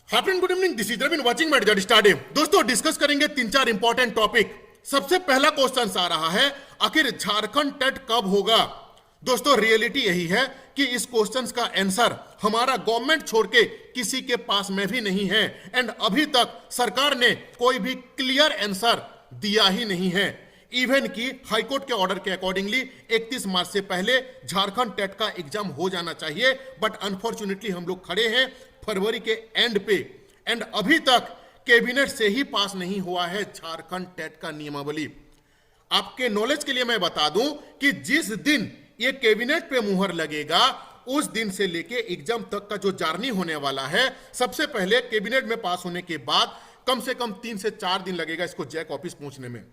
Happening good evening, this is Ravin watching my जड stadium. दोस्तों discuss करेंगे 3-4 इंपॉर्टेंट टॉपिक। सबसे पहला क्वेश्चन आ रहा है, आखिर झारखंड टेट कब होगा। दोस्तों रियलिटी यही है कि इस क्वेश्चन का आंसर हमारा गवर्नमेंट छोड़ के किसी के पास में भी नहीं है एंड अभी तक सरकार ने कोई भी क्लियर आंसर दिया ही नहीं है। इवन की हाईकोर्ट के ऑर्डर के अकॉर्डिंगली 31 मार्च से पहले झारखंड टेट का एग्जाम हो जाना चाहिए, बट अनफॉर्चुनेटली हम लोग खड़े हैं फरवरी के एंड पे एंड अभी तक कैबिनेट से ही पास नहीं हुआ है झारखंड टेट का नियमावली। आपके नॉलेज के लिए मैं बता दूं कि जिस दिन ये कैबिनेट पे मुहर लगेगा उस दिन से लेके एग्जाम तक का जो जर्नी होने वाला है, सबसे पहले कैबिनेट में पास होने के बाद कम से कम 3 से 4 दिन लगेगा इसको जैक ऑफिस पहुंचने में।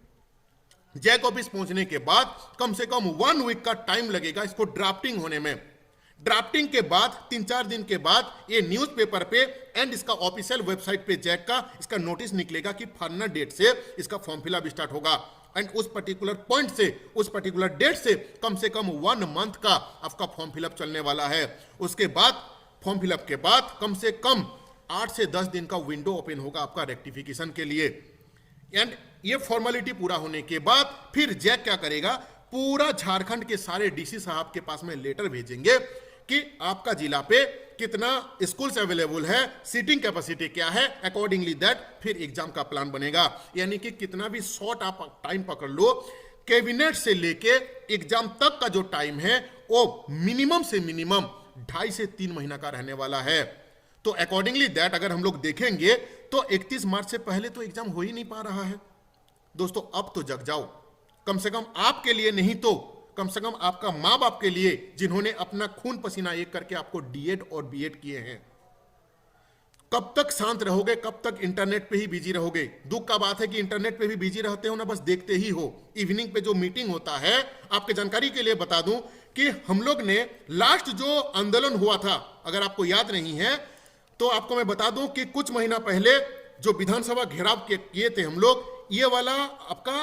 जैक ऑफिस पहुंचने के बाद कम से कम 1 वीक का टाइम लगेगा इसको ड्राफ्टिंग होने में। ड्राफ्टिंग के बाद 3-4 दिन के बाद ये न्यूज़पेपर पे एंड इसका ऑफिशियल वेबसाइट पे जैक का इसका नोटिस निकलेगा कि फलाना डेट से इसका फॉर्म फिलअप स्टार्ट होगा एंड उस पर्टिकुलर पॉइंट से उस पर्टिकुलर डेट से कम 1 मंथ का आपका फॉर्म फिलअप चलने वाला है। उसके बाद फॉर्म फिलअप के बाद कम से कम 8 से 10 दिन का विंडो ओपन होगा आपका रेक्टिफिकेशन के लिए एंड ये फॉर्मेलिटी पूरा होने के बाद फिर जैक क्या करेगा, पूरा झारखंड के सारे डीसी साहब के पास में लेटर भेजेंगे कि आपका जिला पे कितना स्कूल्स अवेलेबल है, सीटिंग कैपेसिटी क्या है, अकॉर्डिंगली दैट फिर एग्जाम का प्लान बनेगा। यानी कि कितना भी शॉर्ट आप टाइम पकड़ लो, कैबिनेट से लेके एग्जाम तक का जो टाइम है वो मिनिमम से मिनिमम 2.5 से 3 महीना का रहने वाला है। तो अकॉर्डिंगली दैट अगर हम लोग देखेंगे तो 31 मार्च से पहले तो एग्जाम हो ही नहीं पा रहा है। दोस्तों अब तो जग जाओ, कम से कम आपके लिए नहीं तो कम से कम आपका माँ बाप के लिए, जिन्होंने अपना खून पसीना एक करके आपको डीएड और बीएड किए हैं। कब तक शांत रहोगे, कब तक इंटरनेट पे ही बिजी रहोगे। दुख का बात है कि इंटरनेट पे भी बिजी रहते हो ना, बस देखते ही हो। इवनिंग पे जो मीटिंग होता है, आपके जानकारी के लिए बता दूं कि हम लोग ने लास्ट जो आंदोलन हुआ था, अगर आपको याद नहीं है तो आपको मैं बता दूं कि कुछ महीना पहले जो विधानसभा घेराव किए थे हम लोग, ये वाला आपका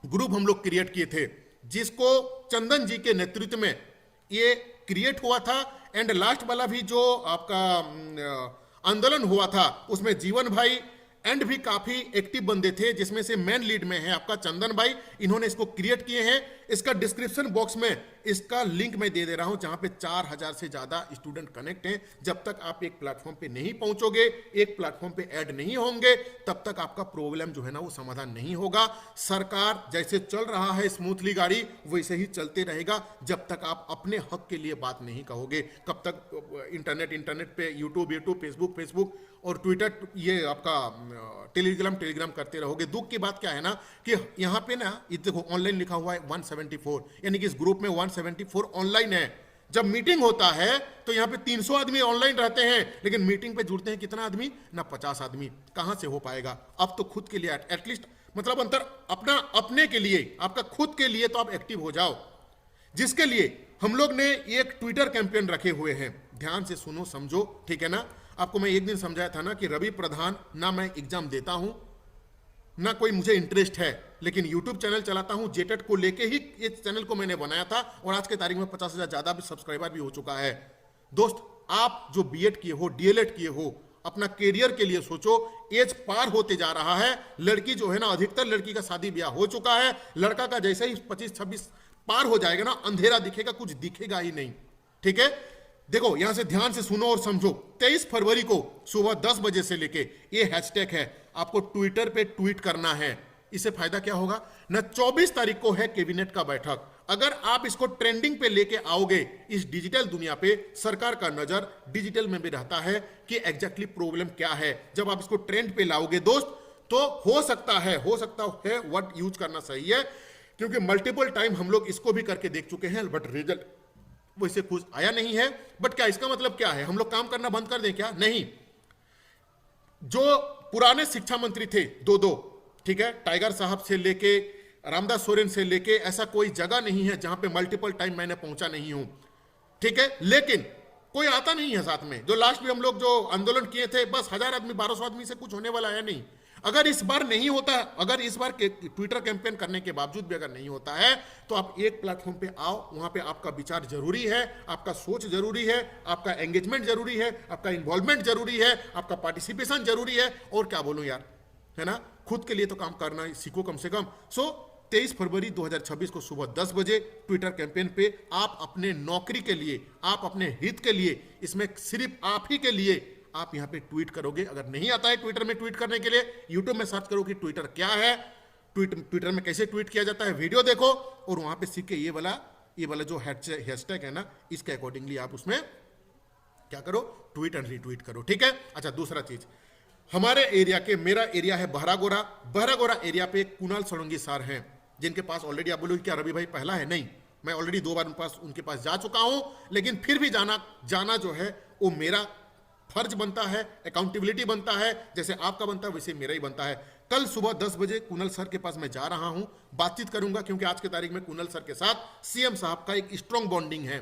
ग्रुप हम लोग क्रिएट किए थे, जिसको चंदन जी के नेतृत्व में ये क्रिएट हुआ था एंड लास्ट वाला भी जो आपका आंदोलन हुआ था उसमें जीवन भाई एंड भी काफी एक्टिव बंदे थे, जिसमें से मेन लीड में है आपका चंदन भाई। इन्होंने इसको क्रिएट किए हैं। इसका डिस्क्रिप्शन बॉक्स में इसका लिंक मैं दे दे रहा हूं, जहां पे 4000 से ज्यादा स्टूडेंट कनेक्ट हैं। जब तक आप एक प्लेटफॉर्म पे नहीं पहुंचोगे, एक प्लेटफॉर्म पे ऐड नहीं होंगे, तब तक आपका प्रॉब्लम जो है ना वो समाधान नहीं होगा। सरकार जैसे चल रहा है स्मूथली गाड़ी, वैसे ही चलते रहेगा जब तक आप अपने हक के लिए बात नहीं कहोगे। कब तक इंटरनेट पे यूट्यूब, फेसबुक और ट्विटर, ये आपका टेलीग्राम करते रहोगे। दुख की बात क्या है ना कि यहाँ पे ना ये देखो ऑनलाइन लिखा हुआ है 174, यानी कि इस ग्रुप में 174 ऑनलाइन है। जब मीटिंग होता है तो यहाँ पे 300 आदमी ऑनलाइन रहते हैं, लेकिन मीटिंग पे जुड़ते हैं कितना आदमी ना, 50 आदमी। कहां से हो पाएगा। अब तो खुद के लिए एटलीस्ट मतलब अंतर अपने के लिए, आपका खुद के लिए तो आप एक्टिव हो जाओ, जिसके लिए हम लोग ने एक ट्विटर कैंपेन रखे हुए हैं। ध्यान से सुनो समझो, ठीक है ना। आपको मैं एक दिन समझाया था ना कि रवि प्रधान ना मैं एग्जाम देता हूं ना कोई मुझे इंटरेस्ट है, लेकिन यूट्यूब चैनल चलाता हूं। जेटेट को लेके ही इस चैनल को मैंने बनाया था और आज के तारीख में 50,000 ज्यादा भी सब्सक्राइबर भी हो चुका है। दोस्त आप जो बीएड किए हो, डीएलएड किए हो, अपना कैरियर के लिए सोचो। एज पार होते जा रहा है। लड़की जो है ना, अधिकतर लड़की का शादी ब्याह हो चुका है। लड़का का जैसे ही 25-26 पार हो जाएगा ना, अंधेरा दिखेगा, कुछ दिखेगा ही नहीं। ठीक है, देखो यहां से ध्यान से सुनो और समझो। 23 फरवरी को सुबह 10 बजे से लेके ये हैशटैग है, आपको ट्विटर पे ट्वीट करना है। इससे फायदा क्या होगा ना, 24 तारीख को है कैबिनेट का बैठक। अगर आप इसको ट्रेंडिंग पे लेके आओगे, इस डिजिटल दुनिया पे सरकार का नजर डिजिटल में भी रहता है कि एग्जैक्टली प्रॉब्लम क्या है। जब आप इसको ट्रेंड पे लाओगे दोस्त, तो हो सकता है वर्ड यूज करना सही है, क्योंकि मल्टीपल टाइम हम लोग इसको भी करके देख चुके हैं, बट रिजल्ट वैसे कुछ आया नहीं है। बट क्या इसका मतलब क्या है, हम लोग काम करना बंद कर दें क्या? नहीं। जो पुराने शिक्षा मंत्री थे दो, ठीक है, टाइगर साहब से लेके रामदास सोरेन से लेके, ऐसा कोई जगह नहीं है जहां पे मल्टीपल टाइम मैंने पहुंचा नहीं हूं, ठीक है, लेकिन कोई आता नहीं है साथ में। जो लास्ट में हम लोग जो आंदोलन किए थे, बस 1000 आदमी 1200 आदमी से कुछ होने वाला है नहीं। अगर इस बार नहीं होता, अगर इस बार ट्विटर कैंपेन करने के बावजूद भी अगर नहीं होता है, तो आप एक प्लेटफॉर्म पे आओ, वहां पे आपका विचार जरूरी है, आपका सोच जरूरी है, आपका एंगेजमेंट जरूरी है, आपका इन्वॉल्वमेंट जरूरी है, आपका पार्टिसिपेशन जरूरी है। और क्या बोलूं यार, है ना, खुद के लिए तो काम करना सीखो कम से कम। सो 23 फरवरी 2026 को सुबह 10 बजे ट्विटर कैंपेन पे आप अपने नौकरी के लिए, आप अपने हित के लिए, इसमें सिर्फ आप ही के लिए आप यहां पे ट्वीट करोगे। अगर नहीं आता है ट्विटर में ट्वीट करने के लिए, यूट्यूब में सर्च करो कि ट्विटर क्या है, ट्विटर में कैसे ट्वीट किया जाता है, वीडियो देखो और वहां पे सीख के ये वाला जो हैशटैग है ना, इसके अकॉर्डिंगली आप उसमें क्या करो, ट्वीट एंड रीट्वीट करो, ठीक है। अच्छा, दूसरा चीज, हमारे एरिया के, मेरा एरिया है बहरागोरा एरिया पे कुणाल सोलंकी सर हैं, जिनके पास ऑलरेडी, आप बोलोगे क्या रवि भाई पहला है? नहीं, मैं ऑलरेडी 2 बार उनके पास जा चुका हूं, लेकिन फिर भी जाना जो है वो मेरा फर्ज बनता है, अकाउंटेबिलिटी बनता है, जैसे आपका बनता है वैसे मेरा ही बनता है। कल सुबह 10 बजे कुणाल सर के पास मैं जा रहा हूं, बातचीत करूंगा, क्योंकि आज की तारीख में कुणाल सर के साथ सीएम साहब का एक स्ट्रॉन्ग बॉन्डिंग है।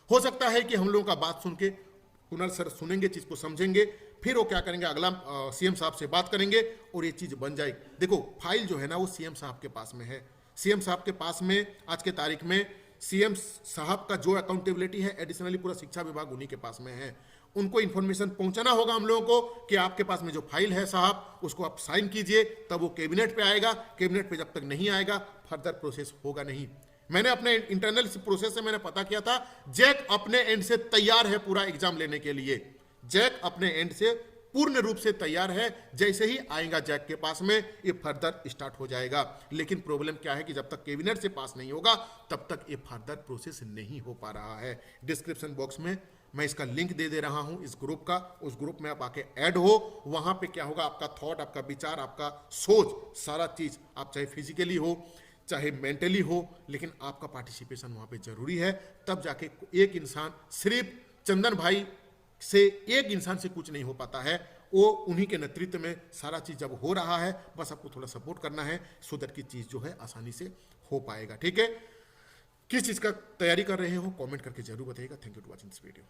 हो सकता है कि हम लोगों का बात सुन के कुणाल सर सुनेंगे, चीज को समझेंगे, फिर वो क्या करेंगे, अगला सीएम साहब से बात करेंगे और ये चीज बन जाएगी। देखो, फाइल जो है ना वो सीएम साहब के पास में है, सीएम साहब के पास में आज के तारीख में सीएम साहब का जो अकाउंटेबिलिटी है, एडिशनली पूरा शिक्षा विभाग उन्हीं के पास में है। उनको इन्फॉर्मेशन पहुंचाना होगा हम लोगों को कि आपके पास में जो फाइल है साहब, उसको आप साइन कीजिए, तब वो कैबिनेट पे आएगा। कैबिनेट पे जब तक नहीं आएगा, फर्दर प्रोसेस होगा नहीं। मैंने अपने इंटरनल प्रोसेस से मैंने पता किया था, जैक अपने एंड से तैयार है पूरा एग्जाम लेने के लिए, जैक अपने एंड से पूर्ण रूप से तैयार है। जैसे ही आएगा जैक के पास में, ये फर्दर स्टार्ट हो जाएगा। लेकिन प्रॉब्लम क्या है कि जब तक कैबिनेट से पास नहीं होगा, तब तक ये फर्दर प्रोसेस नहीं हो पा रहा है। डिस्क्रिप्शन बॉक्स में मैं इसका लिंक दे रहा हूं इस ग्रुप का, उस ग्रुप में आप आके ऐड हो। वहां पे क्या होगा, आपका थॉट, आपका विचार, आपका सोच, सारा चीज, आप चाहे फिजिकली हो चाहे मेंटली हो, लेकिन आपका पार्टिसिपेशन वहां पे जरूरी है। तब जाके एक इंसान, सिर्फ चंदन भाई से एक इंसान से कुछ नहीं हो पाता है, वो उन्हीं के नेतृत्व में सारा चीज जब हो रहा है, बस आपको थोड़ा सपोर्ट करना है, सो दैट की चीज जो है आसानी से हो पाएगा, ठीक है। किस चीज का तैयारी कर रहे हो, कमेंट करके जरूर बताइएगा। Thank you to watching this video.